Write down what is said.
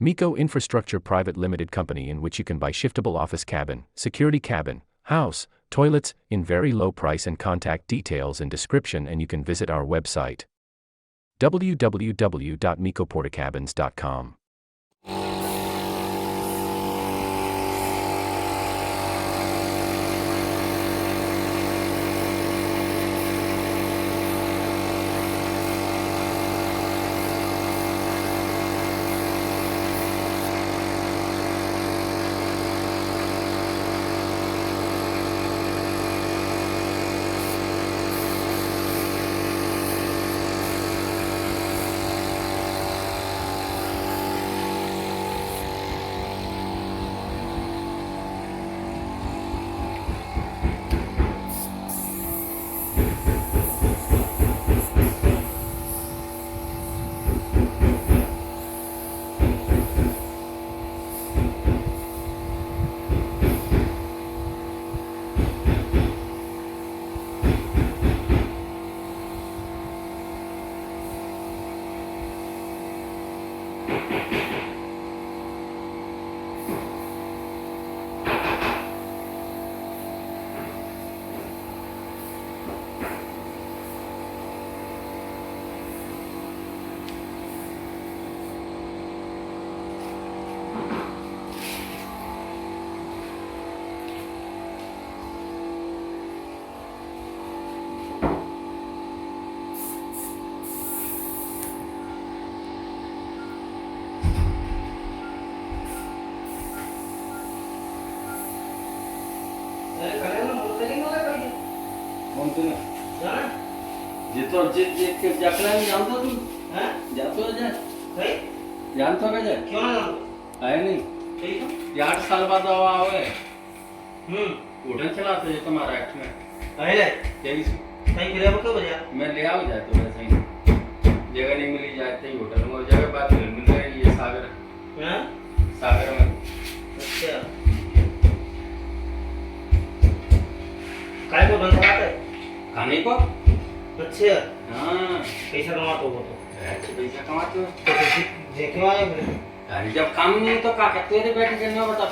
Miko Infrastructure Private Limited Company, in which you can buy shiftable office cabin, security cabin, house, toilets, in very low price, and contact details in description, and you can visit our website www.mikoportacabins.com. जानता तू? जातो है जानता का जाए क्यों ना आए नहीं ठीक है 8 साल बाद आओ उठन चला तो ये तुम्हारा एक्ट में आए ले यही सही फिर अब कब बजा मैं ले आओ जाए तो वैसे ही जगह नहीं मिली जाए तो होटल में जगह बात मिल रही है सागर सागर में अच्छा काय को बंद कराते खाने को अच्छा हाँ पैसा कमाते हो तो पैसा कमाते हो तो क्यों आए जब काम नहीं तो क्या करते थे बैठ के नहीं बता